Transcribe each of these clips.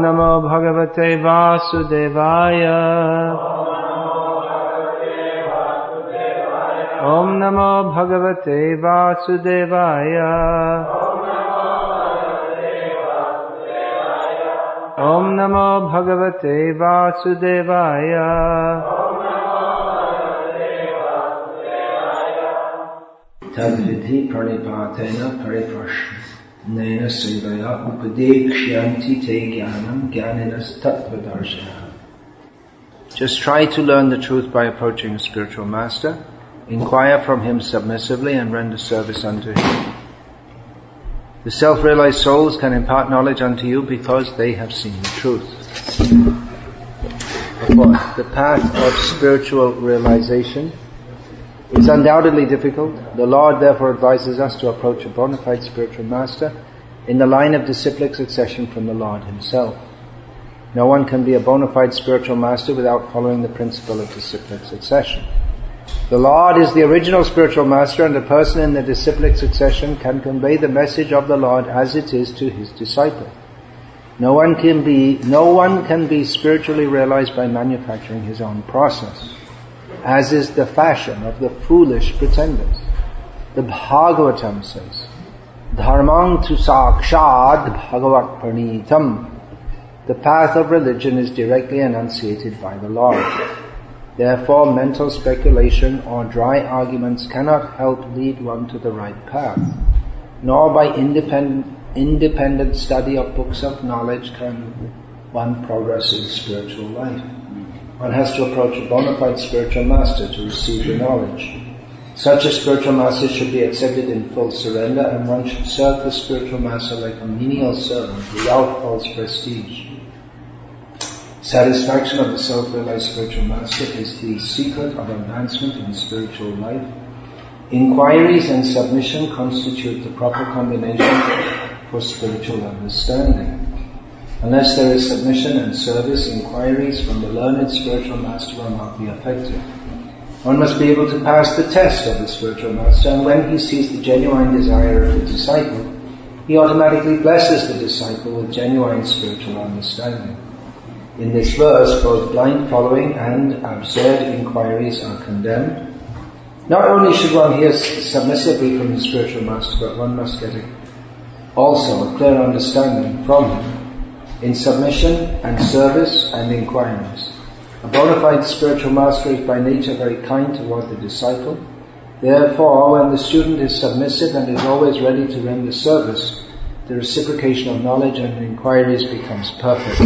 Namo Bhagavate Vasudevaya. Om Namo Bhagavate Vasudevaya. Om Namo Bhagavate Vasudevaya. Tadvidhi pranipatena pariprashnena sevaya upadekshyanti te jnanam jnaninas tattvadarshana. Just try to learn the truth by approaching a spiritual master. Inquire from him submissively and render service unto him. The self-realized souls can impart knowledge unto you because they have seen the truth. Of course, the path of spiritual realization is undoubtedly difficult. The Lord therefore advises us to approach a bona fide spiritual master in the line of disciplic succession from the Lord himself. No one can be a bona fide spiritual master without following the principle of disciplic succession. The Lord is the original spiritual master, and a person in the disciplic succession can convey the message of the Lord as it is to his disciple. No one can be spiritually realized by manufacturing his own process, as is the fashion of the foolish pretenders. The Bhagavatam says, Dharmang tu sakshad bhagavat pranitam. The path of religion is directly enunciated by the Lord. Therefore, mental speculation or dry arguments cannot help lead one to the right path, nor by independent study of books of knowledge can one progress in spiritual life. One has to approach a bona fide spiritual master to receive the knowledge. Such a spiritual master should be accepted in full surrender, and one should serve the spiritual master like a menial servant without false prestige. Satisfaction of the self-realized spiritual master is the secret of advancement in spiritual life. Inquiries and submission constitute the proper combination for spiritual understanding. Unless there is submission and service, inquiries from the learned spiritual master will not be effective. One must be able to pass the test of the spiritual master, and when he sees the genuine desire of the disciple, he automatically blesses the disciple with genuine spiritual understanding. In this verse, both blind following and absurd inquiries are condemned. Not only should one hear submissively from the spiritual master, but one must get also a clear understanding from him in submission and service and inquiries. A bona fide spiritual master is by nature very kind toward the disciple. Therefore, when the student is submissive and is always ready to render service, the reciprocation of knowledge and inquiries becomes perfect.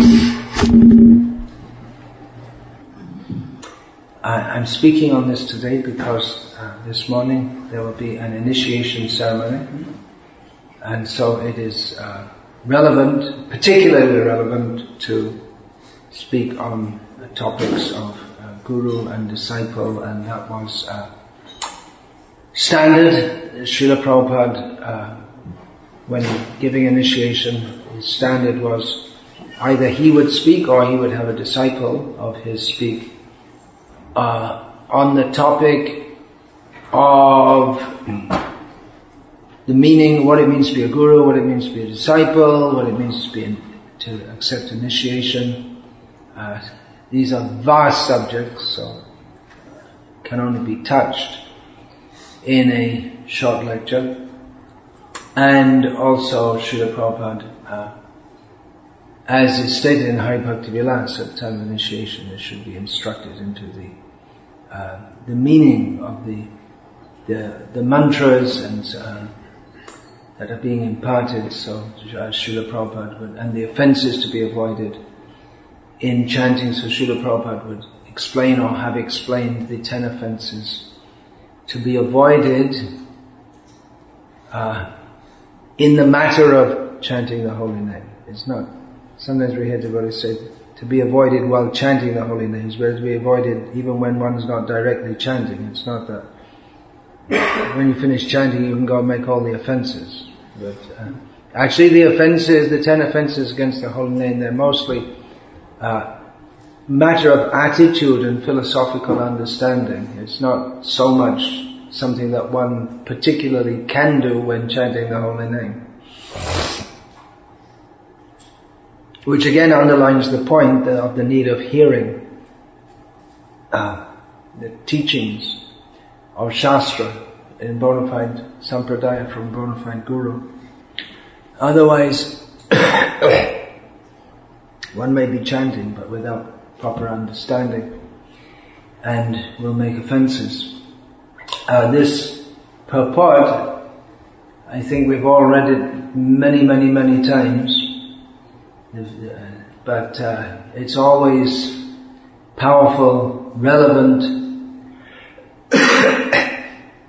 I'm speaking on this today because this morning there will be an initiation ceremony, and so it is relevant, particularly relevant, to speak on topics of guru and disciple, and that was standard. Srila Prabhupada, when giving initiation, his standard was either he would speak or he would have a disciple of his speak on the topic of the meaning, what it means to be a guru, what it means to be a disciple, what it means to accept initiation. These are vast subjects, so can only be touched in a short lecture. And also Srila Prabhupada, as is stated in Hari Bhakti Vilas, at the time of initiation, they should be instructed into the meaning of the mantras and that are being imparted. So Srila Prabhupada would, and the offences to be avoided in chanting. So Srila Prabhupada would explain or have explained the 10 offences to be avoided in the matter of chanting the holy name. It's not, sometimes we hear devotees say to be avoided while chanting the holy names, but to be avoided even when one's not directly chanting. It's not that when you finish chanting you can go and make all the offences. But actually the offences, the 10 offences against the holy name, they're mostly matter of attitude and philosophical understanding. It's not so much something that one particularly can do when chanting the holy name. which again underlines the point of the need of hearing the teachings of Shastra in bona fide sampradaya from bona fide guru. Otherwise, one may be chanting but without proper understanding and will make offenses. This purport, I think we've all read it many times, but it's always powerful, relevant,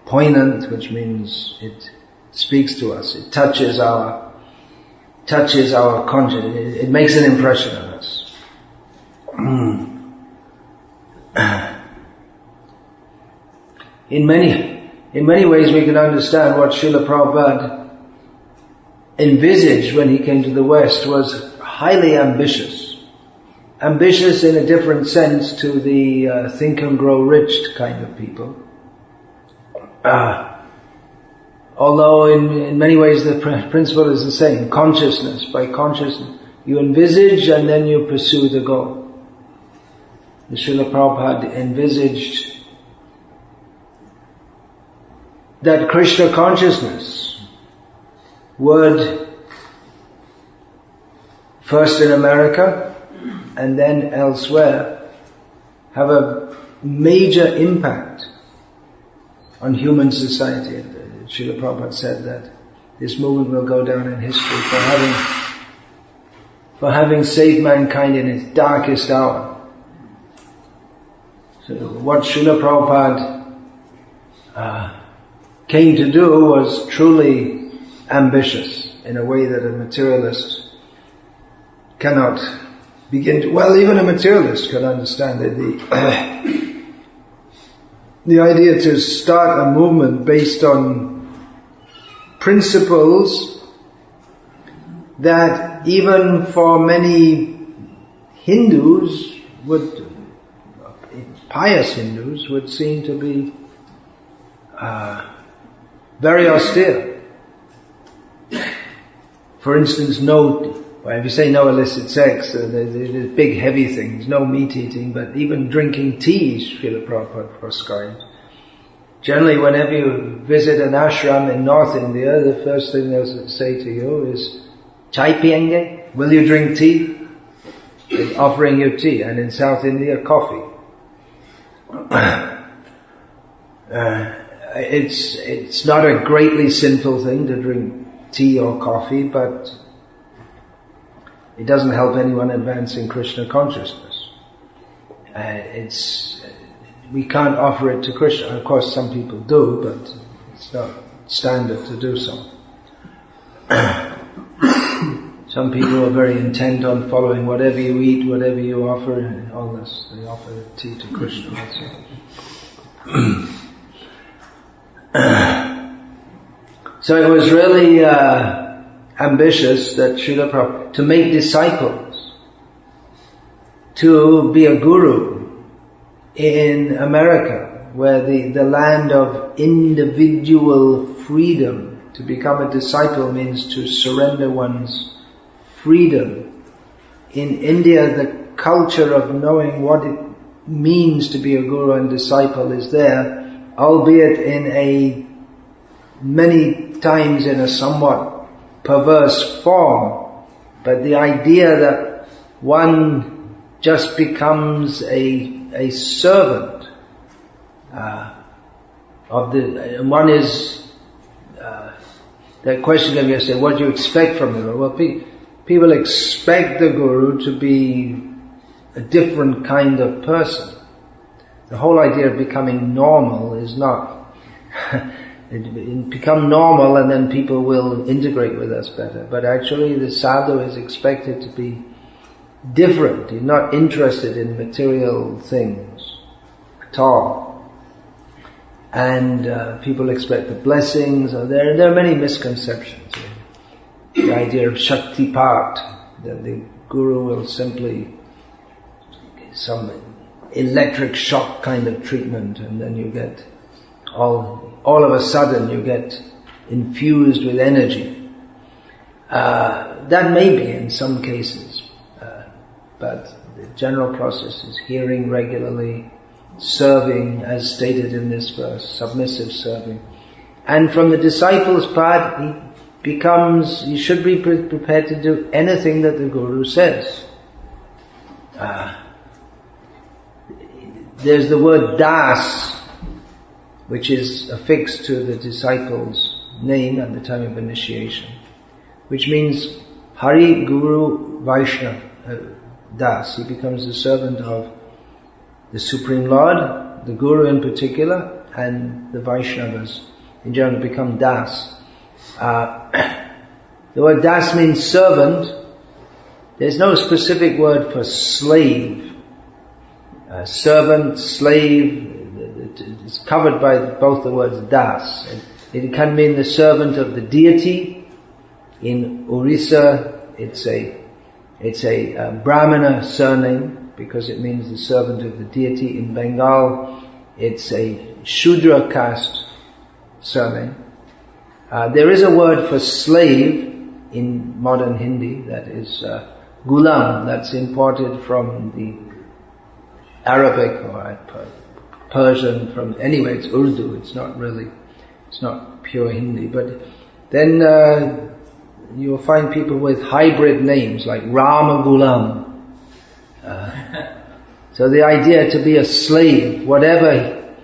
poignant, which means it speaks to us, it touches our conscience, it makes an impression on us. In many ways we can understand what Srila Prabhupada envisaged when he came to the West was highly ambitious. Ambitious in a different sense to the think and grow rich kind of people. Although in many ways the principle is the same. Consciousness, by consciousness, you envisage and then you pursue the goal. The Srila Prabhupada envisaged that Krishna consciousness would, first in America and then elsewhere, have a major impact on human society. Srila Prabhupada said that this movement will go down in history for having saved mankind in its darkest hour. So what Srila Prabhupada came to do was truly ambitious in a way that a materialist cannot begin to, well, even a materialist could understand it. The idea to start a movement based on principles that even for many Hindus pious Hindus would seem to be very austere. For instance, if you say no illicit sex, there's big heavy things, no meat eating, but even drinking tea, Srila Prabhupada prescribed. Generally, whenever you visit an ashram in North India, the first thing they'll say to you is, "Chai piyenge?" Will you drink tea? They're offering you tea, and in South India, coffee. It's not a greatly sinful thing to drink tea or coffee, but it doesn't help anyone advance in Krishna consciousness. We can't offer it to Krishna. Of course, some people do, but it's not standard to do so. Some people are very intent on following whatever you eat, whatever you offer, and all this. They offer tea to Krishna also. So it was really ambitious that Srila Prabhupada, to make disciples, to be a guru in America, where the land of individual freedom. To become a disciple means to surrender one's freedom. In India, the culture of knowing what it means to be a guru and disciple is there, albeit many times in a somewhat perverse form. But the idea that one just becomes a servant one is that question of yesterday, what do you expect from the Guru? Well, people expect the Guru to be a different kind of person. The whole idea of becoming normal is not become normal and then people will integrate with us better. But actually the sadhu is expected to be different. He's not interested in material things at all. And people expect the blessings. There are many misconceptions. The idea of Shaktipat, that the Guru will simply some electric shock kind of treatment, and then you get all of a sudden you get infused with energy. That may be in some cases, but the general process is hearing regularly, serving as stated in this verse, submissive serving. And from the disciple's part, he should be prepared to do anything that the Guru says. There's the word das, which is affixed to the disciple's name at the time of initiation, which means Hari Guru Vaishnava Das. He becomes the servant of the Supreme Lord, the Guru in particular, and the Vaishnavas in general become Das. The word Das means servant. There's no specific word for slave. Servant, slave, it's covered by both the words Das. It can mean the servant of the deity. In Orissa, it's a Brahmana surname because it means the servant of the deity. In Bengal, it's a Shudra caste surname. There is a word for slave in modern Hindi, that is gulam, that's imported from the Arabic or Persian, it's Urdu, it's not pure Hindi. But then you'll find people with hybrid names like Rama Gulam. So the idea to be a slave, whatever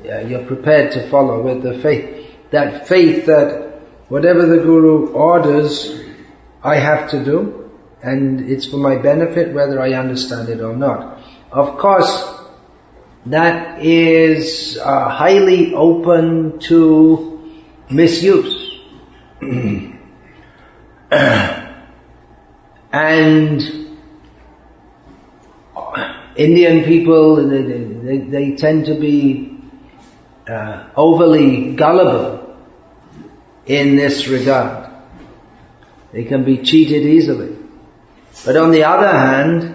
you're prepared to follow with the faith that whatever the Guru orders, I have to do, and it's for my benefit whether I understand it or not. Of course, that is highly open to misuse. And Indian people, they tend to be overly gullible in this regard. They can be cheated easily. But on the other hand,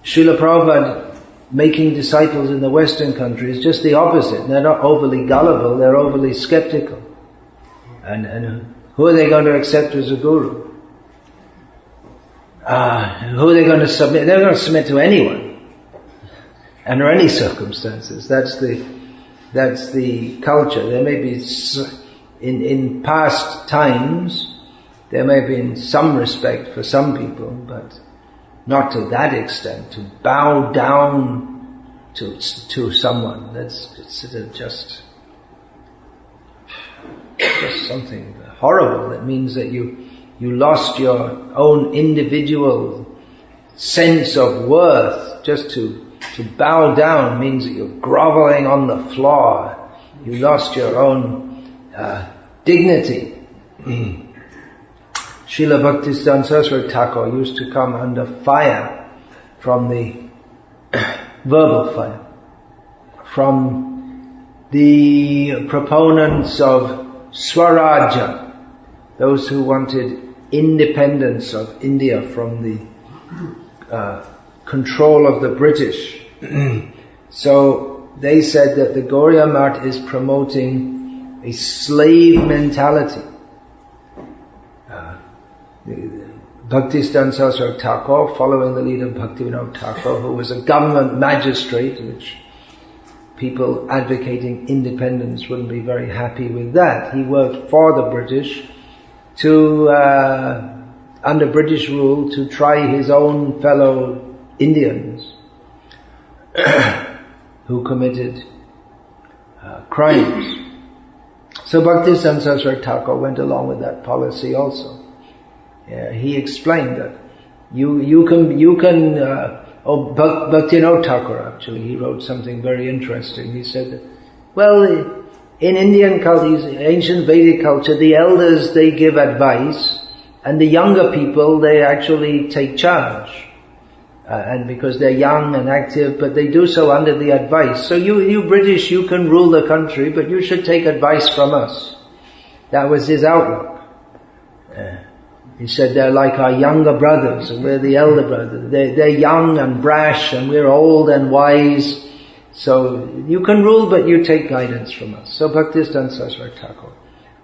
Srila Prabhupada making disciples in the Western countries, just the opposite. They're not overly gullible, they're overly skeptical. And who are they going to accept as a guru? Who are they going to submit? They're going to submit to anyone, under any circumstances. That's the culture. There may be, in past times, there may be in some respect for some people, but not to that extent, to bow down to someone. That's considered just something horrible. It means that you lost your own individual sense of worth. Just to bow down means that you're groveling on the floor. You lost your own dignity. Srila Bhaktisiddhanta Saraswati Thakur used to come under fire from the verbal fire, from the proponents of Swarajya, those who wanted independence of India from the control of the British. So they said that the Gauriya Math is promoting a slave mentality. Bhaktisiddhanta Saraswati Thakur, following the lead of Bhaktivinoda Thakur, who was a government magistrate, which people advocating independence wouldn't be very happy with that. He worked for the British to, under British rule, to try his own fellow Indians who committed crimes. So Bhaktisiddhanta Saraswati Thakur went along with that policy also. He explained that you can Bhaktivinoda Thakur actually, he wrote something very interesting. He said that, well, in Indian culture, ancient Vedic culture, the elders, they give advice, and the younger people, they actually take charge. And because they're young and active, but they do so under the advice. So you British, you can rule the country, but you should take advice from us. That was his outlook. He said they're like our younger brothers, and we're the elder brothers. They're young and brash, and we're old and wise. So you can rule, but you take guidance from us. So Bhaktisiddhanta Saraswati Thakur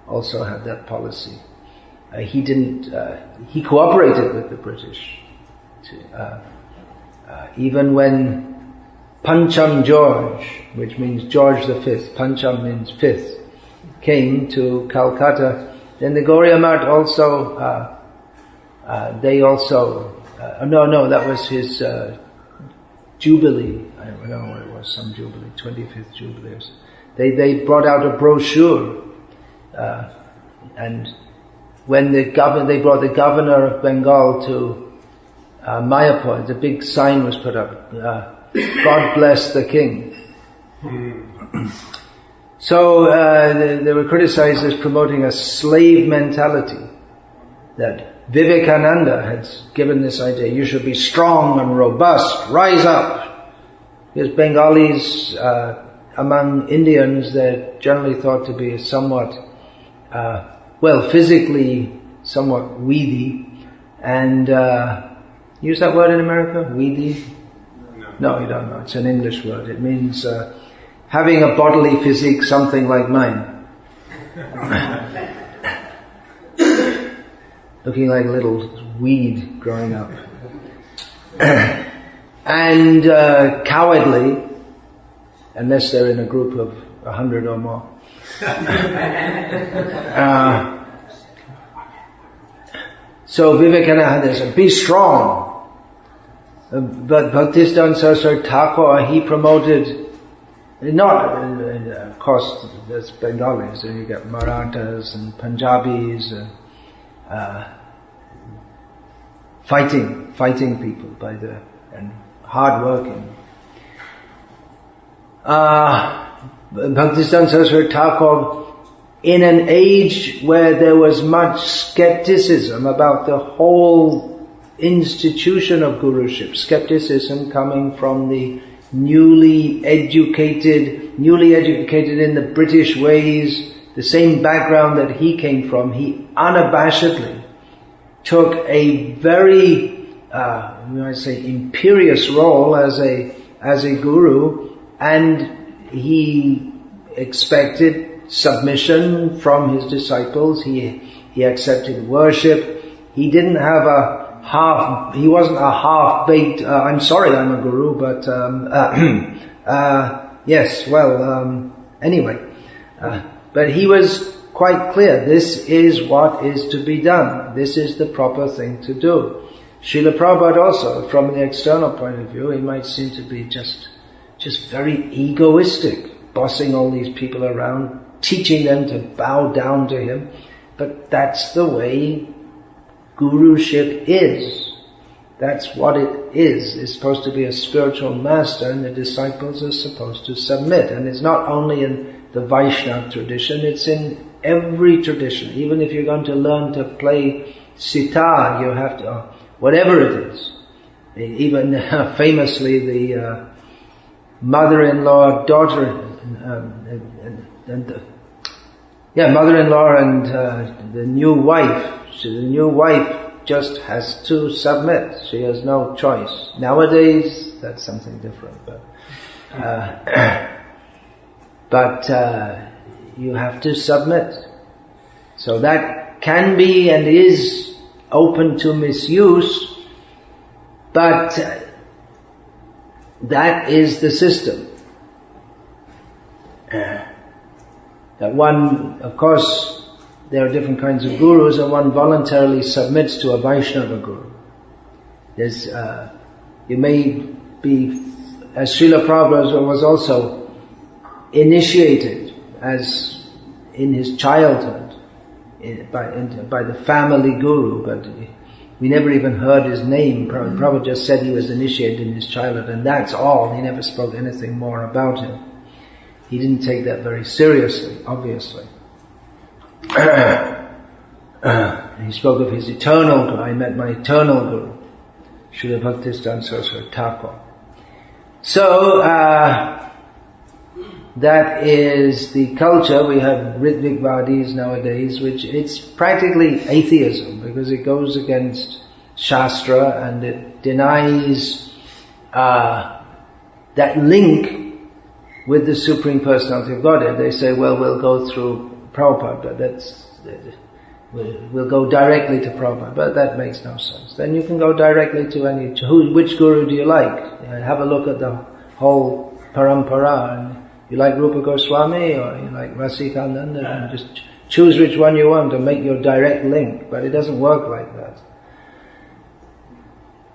also had that policy. he cooperated with the British. Even when Pancham George, which means George the Fifth, Pancham means fifth, came to Calcutta, then the Gauriya Math also, that was his Jubilee. I don't know what it was, some Jubilee, 25th Jubilee. They brought out a brochure, and when they brought the governor of Bengal to Mayapur, the big sign was put up, God bless the king. So they were criticized as promoting a slave mentality, that Vivekananda had given this idea, you should be strong and robust, rise up. Because Bengalis, among Indians, they're generally thought to be somewhat, physically somewhat weedy, and use that word in America? Weedy? No, you don't know. It's an English word. It means having a bodily physique something like mine. Looking like a little weed growing up. And cowardly, unless they're in a group of 100 or more. So Vivekananda said, be strong. But Bhaktisiddhanta Saraswati Thakur, he promoted, of course, there's Bengalis, and you get Marathas and Punjabis, fighting people and hard-working. Bhaktisiddhanta Saraswati Thakur, in an age where there was much skepticism about the whole institution of guruship, skepticism coming from the newly educated in the British ways, the same background that he came from, he unabashedly took a very, imperious role as a guru, and he expected submission from his disciples. He accepted worship. He didn't have he wasn't a half-baked, I'm sorry I'm a guru, but, anyway. But he was quite clear, this is what is to be done. This is the proper thing to do. Srila Prabhupada also, from the external point of view, he might seem to be just very egoistic, bossing all these people around, teaching them to bow down to him. But that's the way guruship is. That's what it is. It's supposed to be a spiritual master, and the disciples are supposed to submit. And it's not only in the Vaishnava tradition, it's in every tradition. Even if you're going to learn to play sitar, you have to, whatever it is. Even famously the mother-in-law, mother-in-law and the new wife. So the new wife just has to submit. She has no choice. Nowadays, that's something different. But you have to submit. So that can be and is open to misuse, but that is the system. That one, of course, there are different kinds of gurus, and one voluntarily submits to a Vaishnava guru. There's, you may be, as Srila Prabhupada was also initiated as in his childhood by the family guru, but we never even heard his name. Prabhupada just said he was initiated in his childhood, and that's all. He never spoke anything more about him. He didn't take that very seriously, obviously. He spoke of his eternal guru. I met my eternal guru, Srila Bhaktisiddhanta Saraswati Thakur. So, that is the culture. We have Ritvigvadis nowadays, which it's practically atheism, because it goes against Shastra and it denies that link with the Supreme Personality of Godhead. They say, well, we'll go through Prabhupada, but we'll go directly to Prabhupada. But that makes no sense. Then you can go directly to which guru do you like? Have a look at the whole parampara. And you like Rupa Goswami or you like Rasikananda, and just choose which one you want and make your direct link. But it doesn't work like that.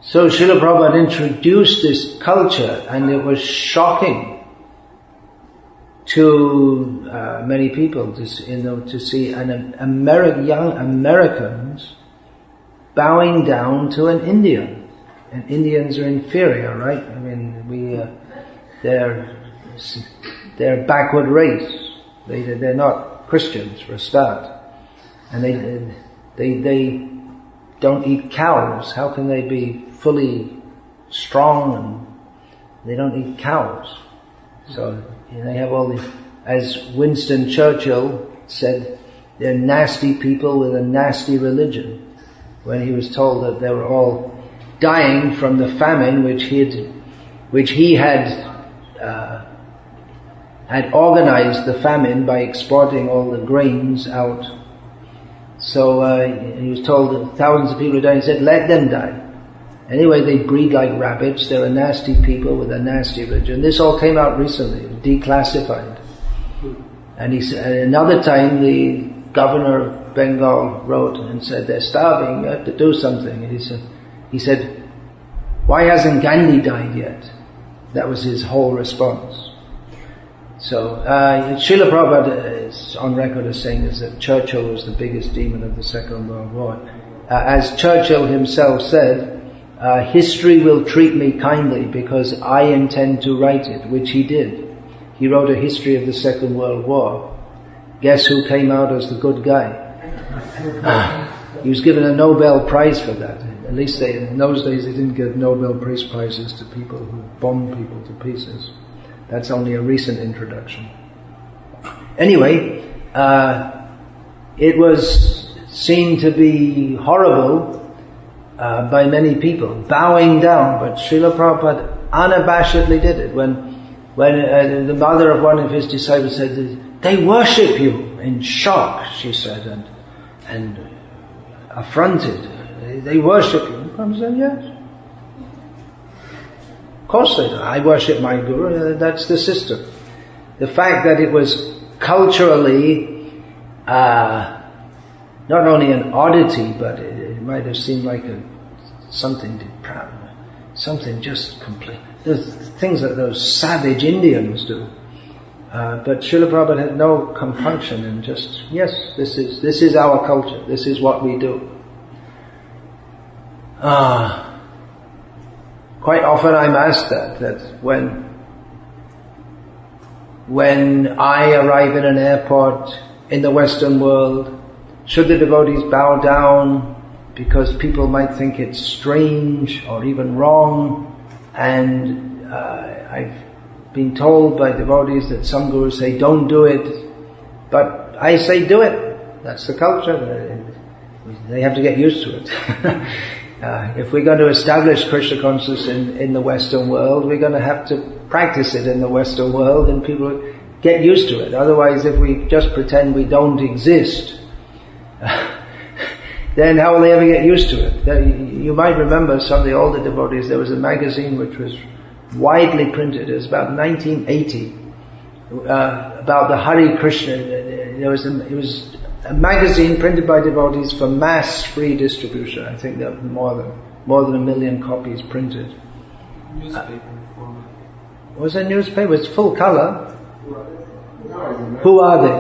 So Srila Prabhupada introduced this culture, and it was shocking to many people to see young Americans bowing down to an Indian. And Indians are inferior, right? I mean, they're a backward race. They're not Christians for a start, and they don't eat cows. How can they be fully strong? And they don't eat cows. So they have all these, as Winston Churchill said, they're nasty people with a nasty religion. When he was told that they were all dying from the famine which he had organized the famine by exporting all the grains out. So he was told that thousands of people were dying. He said, let them die. Anyway, they breed like rabbits. They're a nasty people with a nasty religion. This all came out recently, declassified. And he said, another time the governor of Bengal wrote and said, they're starving, you have to do something. And he said, why hasn't Gandhi died yet? That was his whole response. So, Srila Prabhupada is on record as saying is that Churchill was the biggest demon of the Second World War. As Churchill himself said, history will treat me kindly because I intend to write it, which he did. He wrote a history of the Second World War. Guess who came out as the good guy? He was given a Nobel Prize for that. At least in those days they didn't give Nobel Peace Prizes to people who bombed people to pieces. That's only a recent introduction. Anyway, it was seen to be horrible by many people, bowing down, but Srila Prabhupada unabashedly did it. When the mother of one of his disciples said, they worship you, in shock, she said, and affronted. They worship you. And Prabhupada said, yes. Of course they do. I worship my guru, that's the system. The fact that it was culturally not only an oddity, but it might have seemed like something just complete. There's things that those savage Indians do. But Srila Prabhupada had no compunction and just, yes, this is our culture, this is what we do. Quite often I'm asked that when I arrive in an airport in the Western world, should the devotees bow down because people might think it's strange or even wrong? And I've been told by devotees that some gurus say don't do it, but I say do it. That's the culture. They have to get used to it. If we're going to establish Krishna consciousness in the Western world, we're going to have to practice it in the Western world, and people get used to it. Otherwise, if we just pretend we don't exist, then how will they ever get used to it? You might remember some of the older devotees, there was a magazine which was widely printed, it was about 1980, about the Hare Krishna. It was a magazine printed by devotees for mass free distribution. I think there were more than 1 million copies printed. Newspaper format. Was it a newspaper? It's full color. Who are they?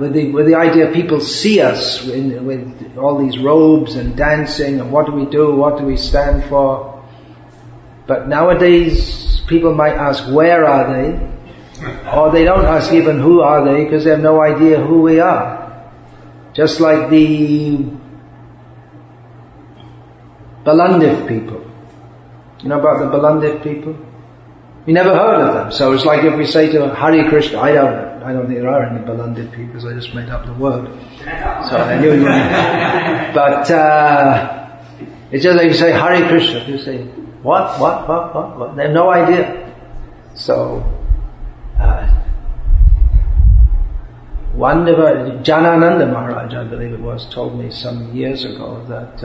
With the idea people see us with all these robes and dancing and what do we do, what do we stand for. But nowadays people might ask where are they, or they don't ask even who are they because they have no idea who we are. Just like the Balandiv people. You know about the Balandiv people? You never heard of them. So it's like if we say to Hare Krishna, I don't think there are any Balandiv people because I just made up the word. So I knew you. But it's just like you say Hare Krishna, you say what? They have no idea. So one devotee, Janananda Maharaj, I believe it was, told me some years ago that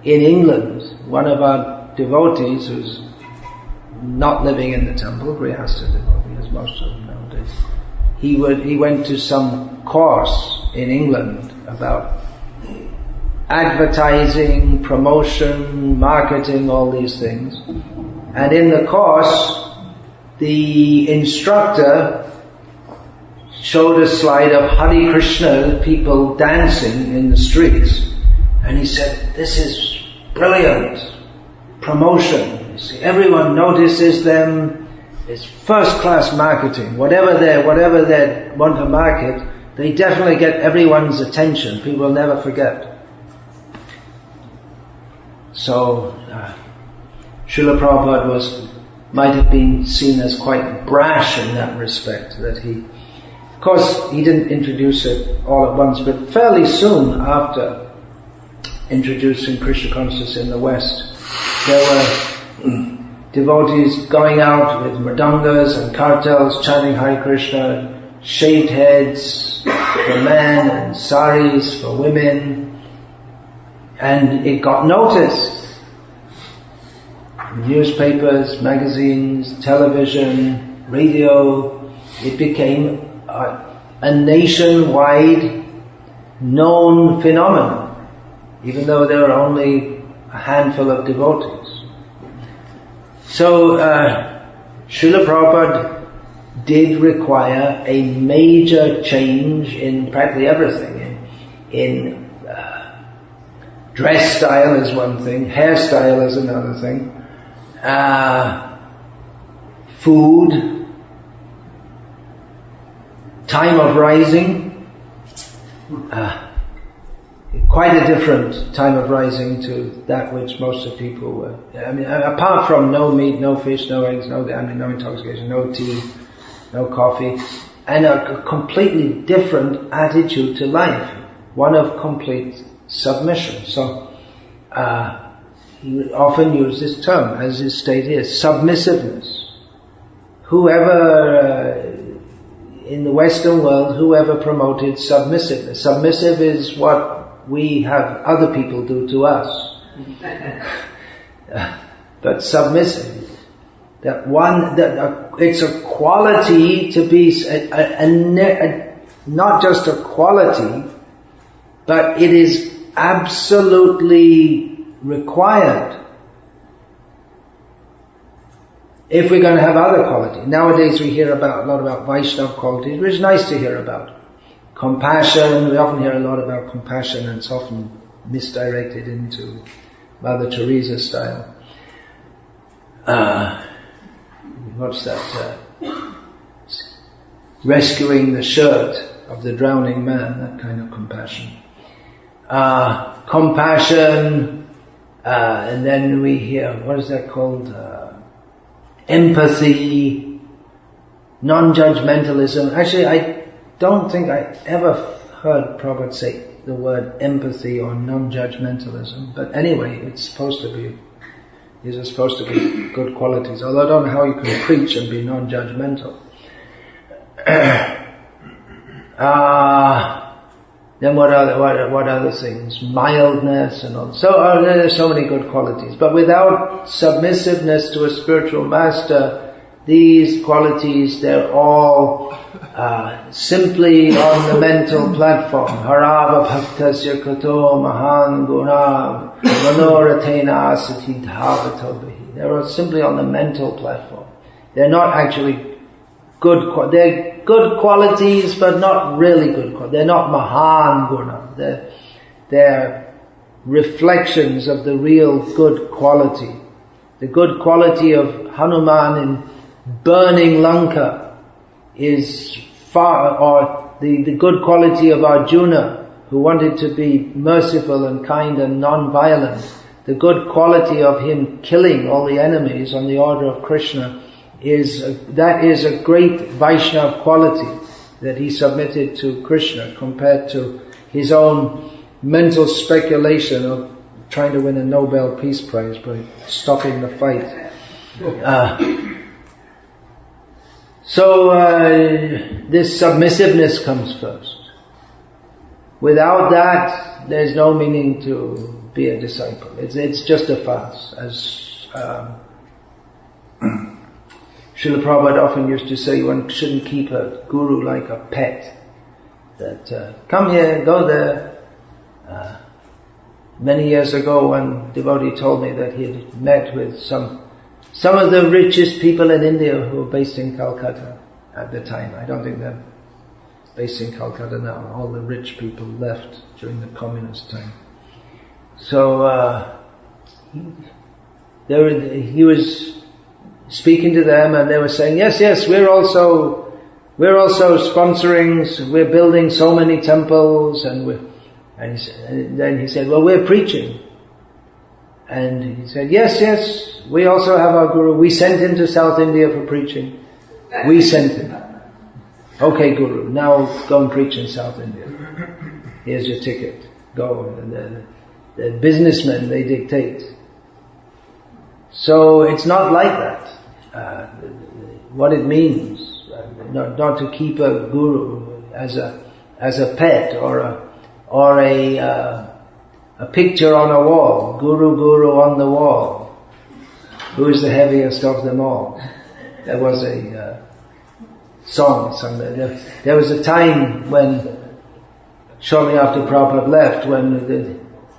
in England, one of our devotees who's not living in the temple, Grihastha devotee, as most of them nowadays, he went to some course in England about advertising, promotion, marketing, all these things. And in the course, the instructor showed a slide of Hare Krishna, people dancing in the streets. And he said, this is brilliant promotion. You see, everyone notices them. It's first-class marketing. Whatever they want to market, they definitely get everyone's attention. People will never forget. So, Srila Prabhupada might have been seen as quite brash in that respect, that he, of course, he didn't introduce it all at once, but fairly soon after introducing Krishna consciousness in the West, there were devotees going out with mridangas and kartals, chanting Hare Krishna, shaved heads for men and saris for women, and it got noticed. Newspapers, magazines, television, radio, it became a nationwide known phenomenon, even though there were only a handful of devotees. So, Srila Prabhupada did require a major change in practically everything. In dress style is one thing, hairstyle is another thing, food, time of rising, quite a different time of rising to that which most of people were. I mean, apart from no meat, no fish, no eggs, no intoxication, no tea, no coffee, and a completely different attitude to life, one of complete submission. So, he would often use this term, as is stated here, submissiveness. Whoever, in the Western world, whoever promoted submissiveness. Submissive is what we have other people do to us. But submissive, it's a quality to be, not just a quality, but it is absolutely required if we're going to have other qualities. Nowadays we hear a lot about Vaishnava qualities, which is nice to hear about. Compassion, we often hear a lot about compassion, and it's often misdirected into Mother Teresa style. What's that? Rescuing the shirt of the drowning man, that kind of compassion. Compassion, and then we hear, what is that called? Empathy, non-judgmentalism. Actually, I don't think I ever heard Prabhupada say the word empathy or non-judgmentalism, but anyway, these are supposed to be good qualities, although I don't know how you can preach and be non-judgmental. Then what other things? Mildness and all. So there are so many good qualities. But without submissiveness to a spiritual master, these qualities, they're all simply on the mental platform. Harava bhaktasya kato mahan guna manoratena asati dhavato. They're simply on the mental platform. They're not actually good. They're good qualities, but not really good qualities. They're not mahan guna. They're reflections of the real good quality. The good quality of Hanuman in burning Lanka is far, or the good quality of Arjuna, who wanted to be merciful and kind and non-violent. The good quality of him killing all the enemies on the order of Krishna is a great Vaishnava quality, that he submitted to Krishna, compared to his own mental speculation of trying to win a Nobel Peace Prize by stopping the fight. So this submissiveness comes first. Without that, there's no meaning to be a disciple. It's just a farce. As Srila Prabhupada often used to say, one shouldn't keep a guru like a pet. That come here, go there. Many years ago, one devotee told me that he had met with some of the richest people in India who were based in Calcutta at the time. I don't think they're based in Calcutta now. All the rich people left during the communist time. So he was speaking to them, and they were saying, yes, we're also sponsoring, we're building so many temples, and then he said, well, we're preaching. And he said, yes, we also have our guru. We sent him to South India for preaching. We sent him. Okay, guru, now go and preach in South India. Here's your ticket. Go. And the businessmen, they dictate. So it's not like that. What it means, not to keep a guru as a pet or a picture on a wall. Guru on the wall. Who is the heaviest of them all? There was a song sung there. There was a time when, shortly after Prabhupada left, when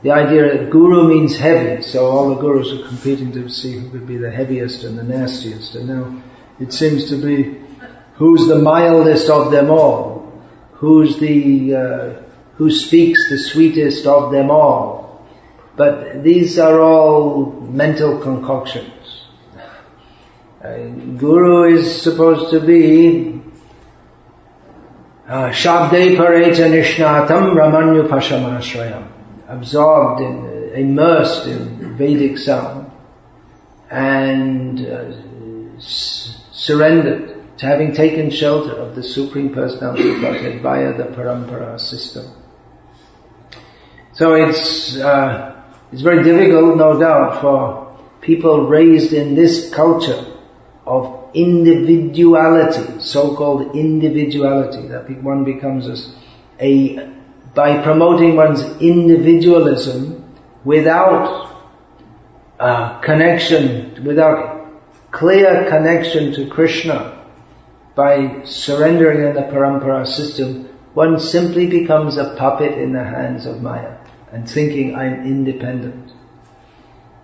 the idea that guru means heavy, so all the gurus were competing to see who could be the heaviest and the nastiest, and now it seems to be who's the mildest of them all, who speaks the sweetest of them all. But these are all mental concoctions. Guru is supposed to be Shabde Pareta Nishnatam Ramanyu Pashamashrayam, absorbed immersed in Vedic sound and surrendered to having taken shelter of the Supreme Personality of Godhead via the Parampara system. So it's very difficult, no doubt, for people raised in this culture of individuality, so-called individuality, that one becomes by promoting one's individualism without connection, without clear connection to Krishna, by surrendering in the Parampara system, one simply becomes a puppet in the hands of Maya and thinking, I'm independent.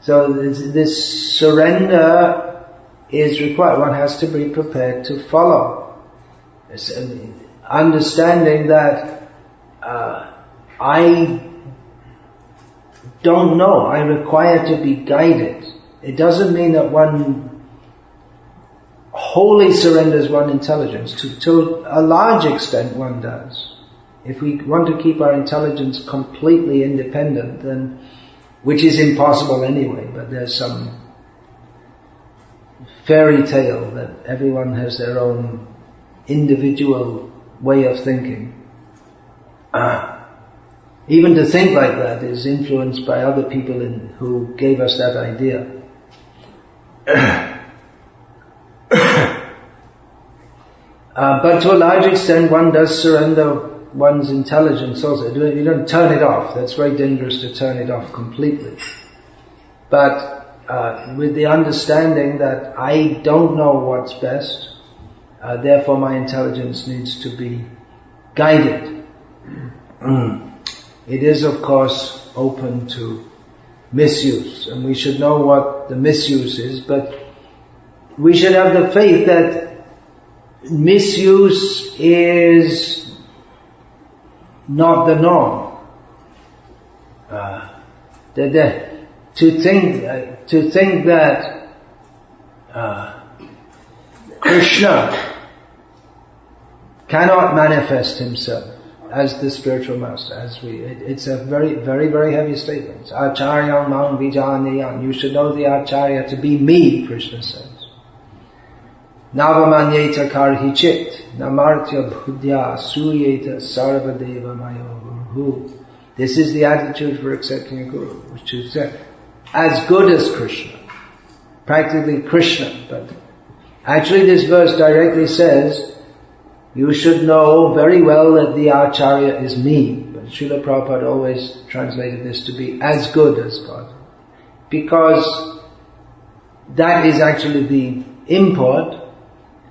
So this surrender is required. One has to be prepared to follow. Understanding that I don't know, I require to be guided. It doesn't mean that one wholly surrenders one's intelligence. To a large extent one does. If we want to keep our intelligence completely independent, then, which is impossible anyway, but there's some fairy tale that everyone has their own individual way of thinking. Even to think like that is influenced by other people who gave us that idea. But to a large extent one does surrender one's intelligence also. You don't turn it off. That's very dangerous to turn it off completely. But with the understanding that I don't know what's best, therefore my intelligence needs to be guided. It is, of course, open to misuse, and we should know what the misuse is, but we should have the faith that misuse is not the norm. To think that Krishna cannot manifest himself as the spiritual master, it's a very, very, very heavy statement. Acharyam mam vijaneyam. You should know the Acharya to be me, Krishna says. Navamanyeta karhi chit, namartya buddhya suyeta sarvadeva mayo. This is the attitude for accepting a guru, which is as good as Krishna, practically Krishna, but Actually, this verse directly says, you should know very well that the Acharya is me. But Srila Prabhupada always translated this to be as good as God. Because that is actually the import.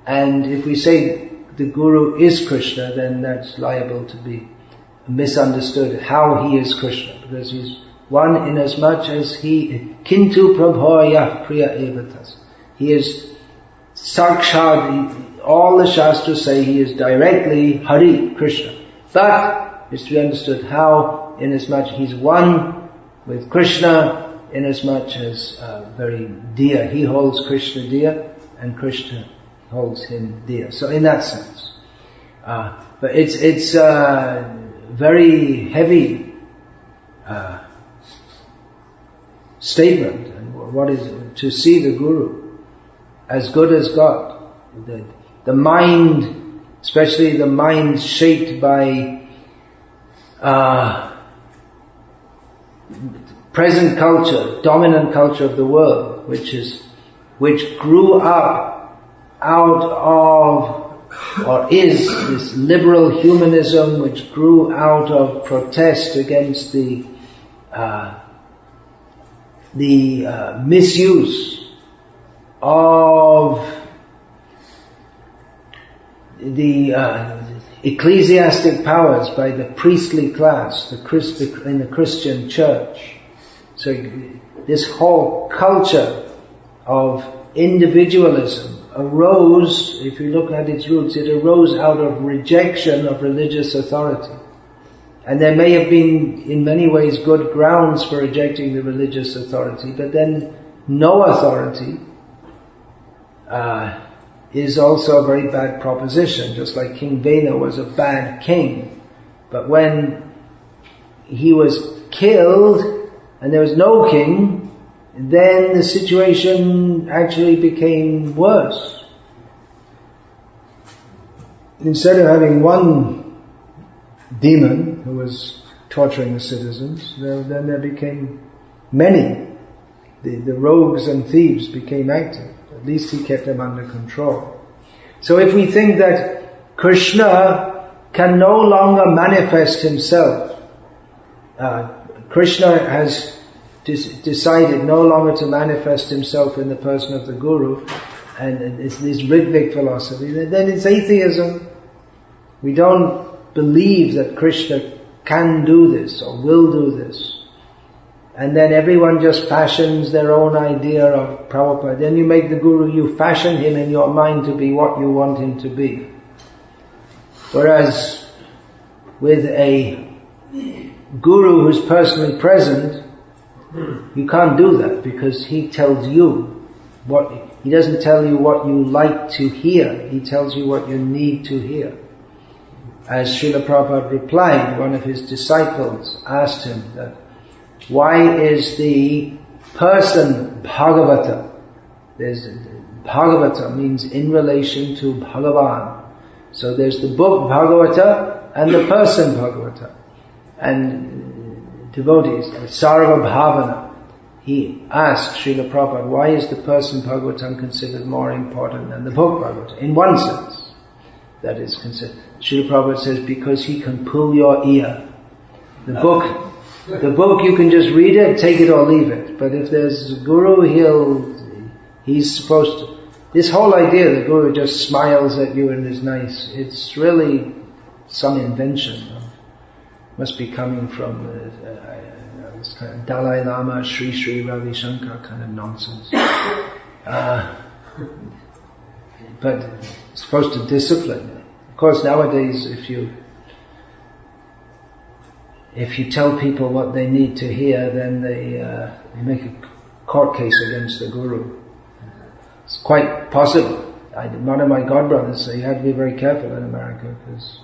And if we say the Guru is Krishna, then that's liable to be misunderstood how he is Krishna. Because he's one inasmuch as he, kintu prabhaya priya evatas. He is Sakshad, all the Shastras say he is directly Hari, Krishna. But it's to be understood how, inasmuch he's one with Krishna, inasmuch as very dear. He holds Krishna dear, and Krishna holds him dear. So in that sense. But it's very heavy statement. And what is it? To see the Guru as good as God. The mind, especially the mind shaped by present culture, dominant culture of the world, which grew up out of, or is this liberal humanism, which grew out of protest against the misuse of the ecclesiastic powers by the priestly class, in the Christian church. So this whole culture of individualism arose, if you look at its roots, it arose out of rejection of religious authority. And there may have been, in many ways, good grounds for rejecting the religious authority, but then no authority is also a very bad proposition, just like King Vena was a bad king. But when he was killed and there was no king, then the situation actually became worse. Instead of having one demon who was torturing the citizens, then there became many. The rogues and thieves became active. At least he kept them under control. So if we think that Krishna can no longer manifest himself, Krishna has decided no longer to manifest himself in the person of the Guru, and it's this rhythmic philosophy, then it's atheism. We don't believe that Krishna can do this or will do this. And then everyone just fashions their own idea of Prabhupada. Then you make the Guru, you fashion him in your mind to be what you want him to be. Whereas with a Guru who's personally present, you can't do that, because he tells you he doesn't tell you what you like to hear, he tells you what you need to hear. As Srila Prabhupada replied, one of his disciples asked him that, why is the person Bhagavata? Bhagavata means in relation to Bhagavan. So there's the book Bhagavata and the person Bhagavata. And devotees, Sarva Bhavana, he asked Srila Prabhupada, why is the person Bhagavatam considered more important than the book Bhagavata? In one sense, that is considered. Srila Prabhupada says, because he can pull your ear. The book you can just read it, take it or leave it. But if there's a Guru, he's supposed to. This whole idea the Guru just smiles at you and is nice, it's really some invention. Must be coming from this kind of Dalai Lama, Sri Ravi Shankar kind of nonsense. But it's supposed to discipline. Of course, nowadays, if you tell people what they need to hear, then they make a court case against the Guru. It's quite possible. One of my godbrothers said you have to be very careful in America, because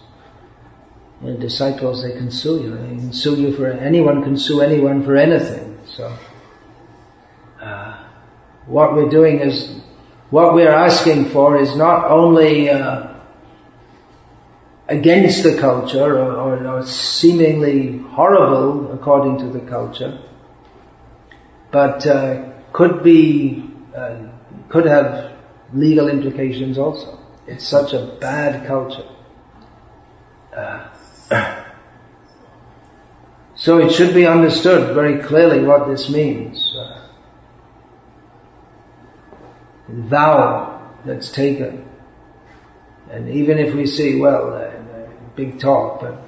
disciples, they can sue you. They can sue you for anyone can sue anyone for anything. So what we're asking for is not only against the culture or seemingly horrible according to the culture, but could have legal implications also. It's such a bad culture. So it should be understood very clearly what this means. Vow that's taken. And even if we say, big talk, but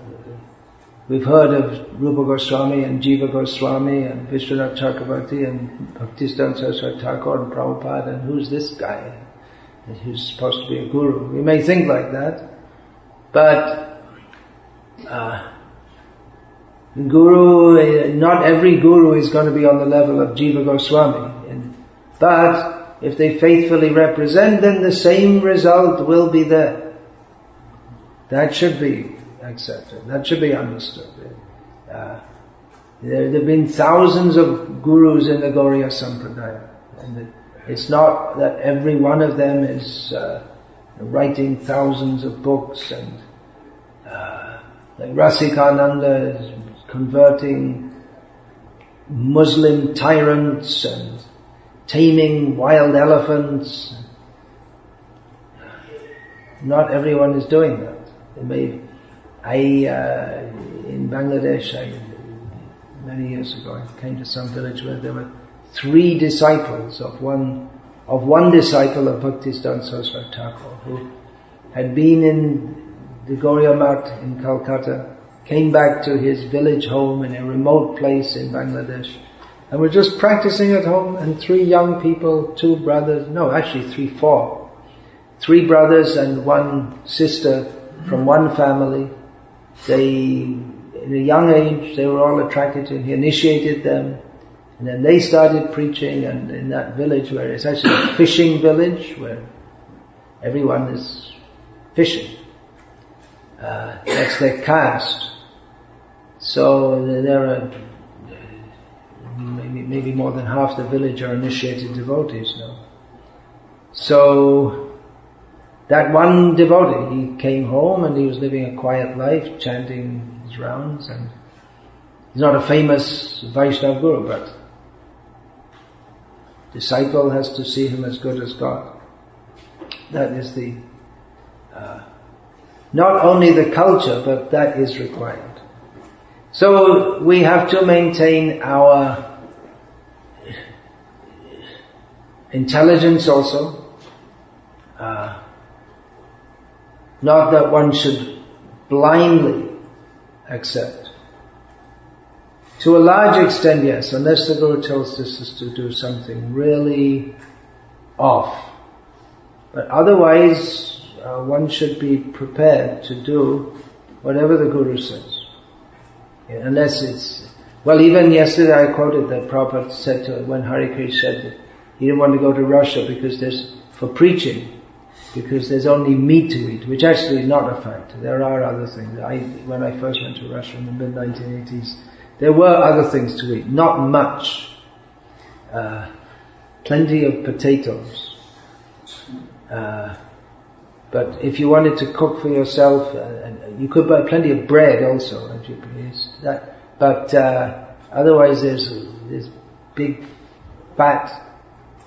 we've heard of Rupa Goswami and Jiva Goswami and Vishwanath Chakravarti and Bhaktisiddhanta Saraswati Thakur and Prabhupada, and who's this guy who's supposed to be a guru? We may think like that, but not every guru is going to be on the level of Jiva Goswami. But if they faithfully represent, then the same result will be there. That should be accepted. That should be understood. There have been thousands of gurus in the Gauriya Sampradaya. And it's not that every one of them is writing thousands of books and like Rasikananda is converting Muslim tyrants and taming wild elephants. Not everyone is doing that. In Bangladesh, many years ago, I came to some village where there were 3 disciples of one disciple of Bhaktisiddhanta Saraswati Thakur, who had been in the Gauriya Math in Calcutta, came back to his village home in a remote place in Bangladesh, and were just practicing at home, and 3 young people, 2 brothers, no, actually 4. 3 brothers and 1 sister from one family. In a young age, they were all attracted to him. He initiated them, and then they started preaching, and in that village where it's actually a fishing village, where everyone is fishing. That's their caste. So there are maybe more than half the village are initiated devotees now. So that one devotee, he came home and he was living a quiet life, chanting his rounds, and he's not a famous Vaishnava guru, but disciple has to see him as good as God. That is not only the culture, but that is required. So we have to maintain our intelligence also. Not that one should blindly accept. To a large extent, yes, unless the Guru tells us to do something really off. But otherwise, one should be prepared to do whatever the Guru says. Unless it's... Well, even yesterday I quoted that Prabhupada said to when Hare Krishna said that he didn't want to go to Russia for preaching, because there's only meat to eat, which actually is not a fact. There are other things. When I first went to Russia in the mid-1980s, there were other things to eat. Not much. Plenty of potatoes. But if you wanted to cook for yourself, you could buy plenty of bread also, if you please. But otherwise there's big, fat,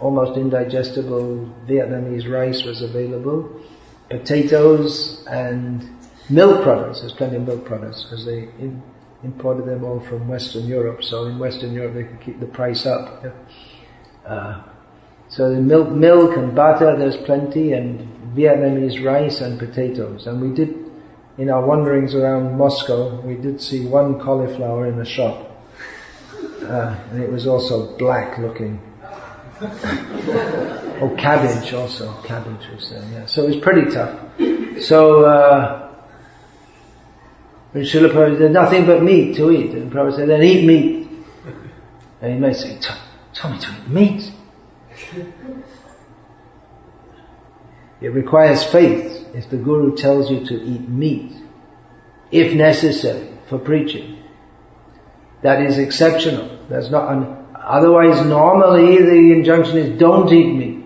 almost indigestible Vietnamese rice was available, potatoes and milk products. There's plenty of milk products because they imported them all from Western Europe. So in Western Europe they could keep the price up. So the milk and butter, there's plenty, and Vietnamese rice and potatoes. And we did, in our wanderings around Moscow, we did see one cauliflower in a shop. And it was also black looking. Oh, cabbage also. Cabbage was there, yeah. So it was pretty tough. So, when Srila Prabhupada said, there's nothing but meat to eat. And Prabhupada said, then eat meat. And he might say, tell me to eat meat. It requires faith if the Guru tells you to eat meat, if necessary, for preaching. That is exceptional. That's not otherwise, normally the injunction is don't eat meat.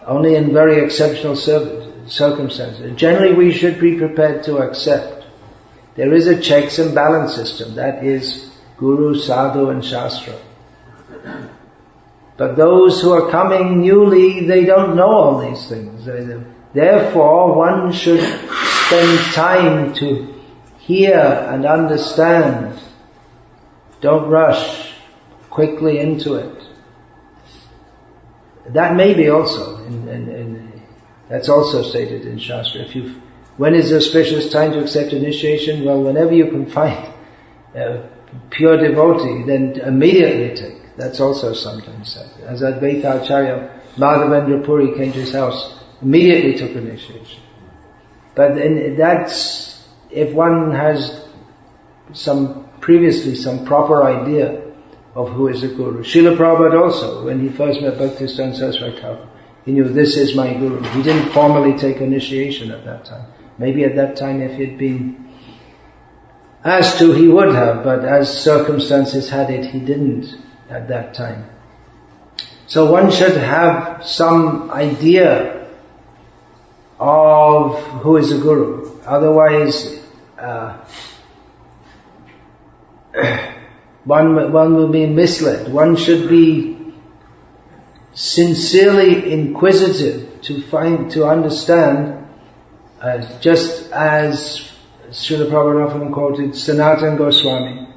Only in very exceptional circumstances. Generally we should be prepared to accept. There is a checks and balance system. That is Guru, Sadhu and Shastra. But those who are coming newly, they don't know all these things. Therefore, one should spend time to hear and understand. Don't rush quickly into it. That may be also, that's also stated in Shastra. When is the auspicious time to accept initiation? Well, whenever you can find a pure devotee, then immediately take. That's also sometimes said. As Advaita Acharya, Madhavendra Puri came to his house, immediately took initiation. But that's, if one has previously some proper idea of who is a guru. Srila Prabhupada also, when he first met Bhaktisiddhanta Saraswati Thakur, he knew this is my guru. He didn't formally take initiation at that time. Maybe at that time if he'd been asked to, he would have, but as circumstances had it, he didn't at that time. So one should have some idea of who is a guru. Otherwise, one will be misled. One should be sincerely inquisitive to understand, just as Srila Prabhupada often quoted Sanatana Goswami,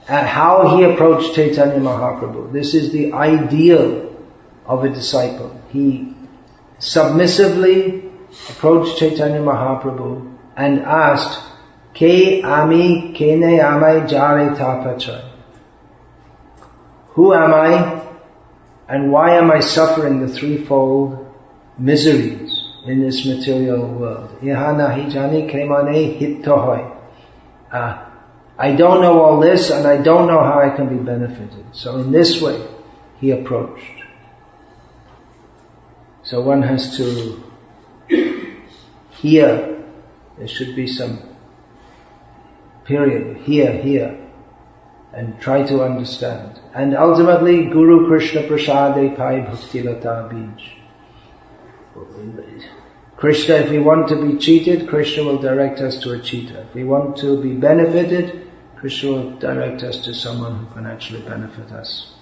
how he approached Chaitanya Mahaprabhu. This is the ideal of a disciple. He submissively approached Chaitanya Mahaprabhu and asked, Ke ami kene amai jare tapachai. Who am I and why am I suffering the threefold miseries in this material world? Ihana hijani kemane hittohoi. I don't know all this and I don't know how I can be benefited. So in this way, he approached. So one has to hear. There should be some period, hear, and try to understand. And ultimately, Guru Krishna Prasade Pai Bhakti Lata Bij. Krishna, if we want to be cheated, Krishna will direct us to a cheater. If we want to be benefited, Krishna will direct us to someone who can actually benefit us.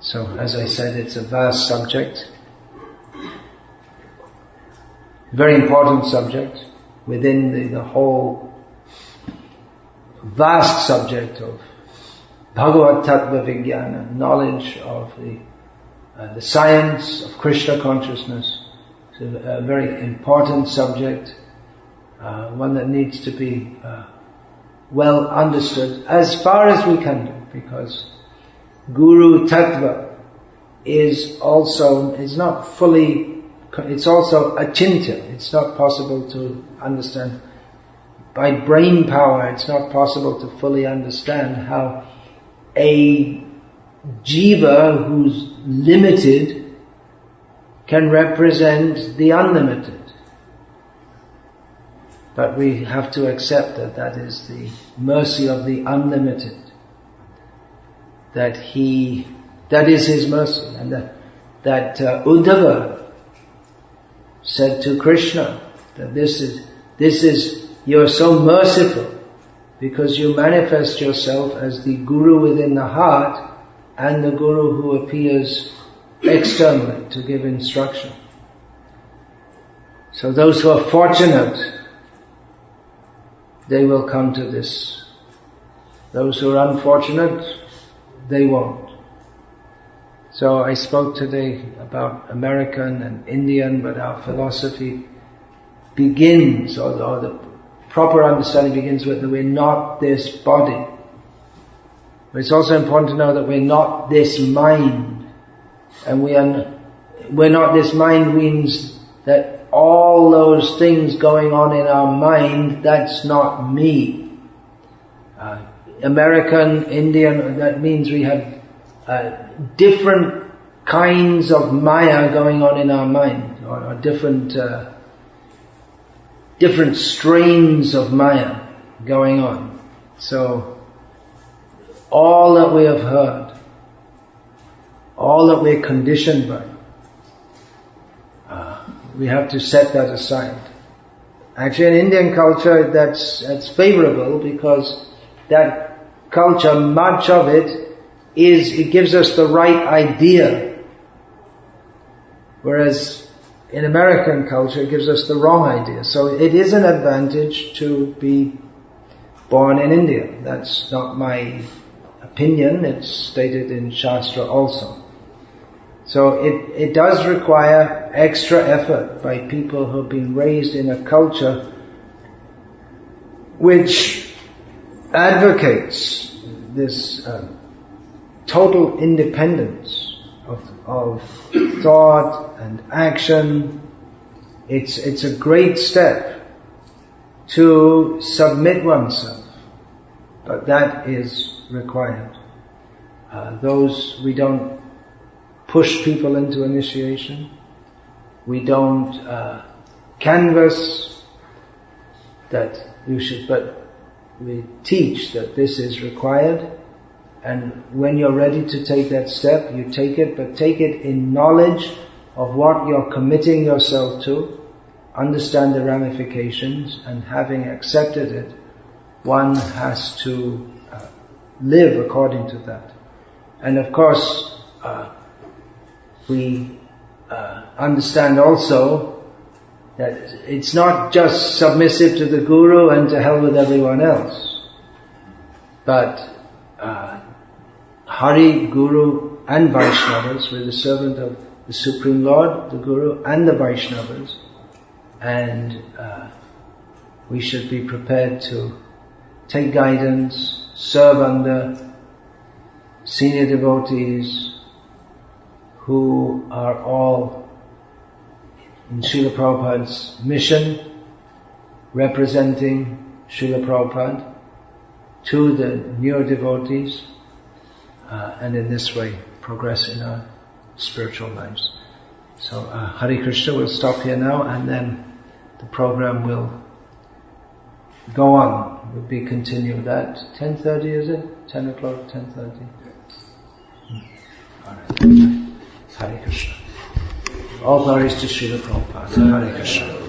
So, as I said, it's a vast subject. Very important subject within the whole vast subject of Bhagavad Tattva Vijnana, knowledge of the science of Krishna consciousness. It's a very important subject, one that needs to be well understood as far as we can do, because Guru Tattva is also achintya. It's not possible to understand. By brain power, it's not possible to fully understand how a jiva who's limited can represent the unlimited. But we have to accept that is the mercy of the unlimited. That is his mercy, and that Uddhava said to Krishna that this is you are so merciful because you manifest yourself as the Guru within the heart and the Guru who appears externally to give instruction. So those who are fortunate, they will come to this. Those who are unfortunate, they won't. So I spoke today about American and Indian, but our philosophy begins, or the proper understanding begins with that we're not this body. But it's also important to know that we're not this mind. And we're not this mind means that all those things going on in our mind, that's not me. American, Indian, that means we have different kinds of maya going on in our mind, or different strains of maya going on. So, all that we have heard, all that we're conditioned by, we have to set that aside. Actually, in Indian culture, that's favorable because that culture, much of it it gives us the right idea. Whereas in American culture, it gives us the wrong idea. So it is an advantage to be born in India. That's not my opinion, it's stated in Shastra also. So it does require extra effort by people who have been raised in a culture which advocates this total independence of thought and action. It's a great step to submit oneself, but that is required. We don't push people into initiation. We don't canvass that you should, but we teach that this is required. And when you're ready to take that step, you take it, but take it in knowledge of what you're committing yourself to, understand the ramifications, and having accepted it, one has to live according to that. And of course, we understand also that it's not just submissive to the Guru and to hell with everyone else, but Hari, Guru and Vaishnavas, we're the servant of the Supreme Lord, the Guru and the Vaishnavas, and we should be prepared to take guidance, serve under senior devotees who are all in Srila Prabhupada's mission, representing Srila Prabhupada to the newer devotees, and in this way progress in our spiritual lives. So Hare Krishna, we'll stop here now, and then the program will go on. Will be continued at 10:30, is it? 10 o'clock, 10:30? Alright. Hare Krishna. All glories to Srila Prabhupada. Hare Krishna.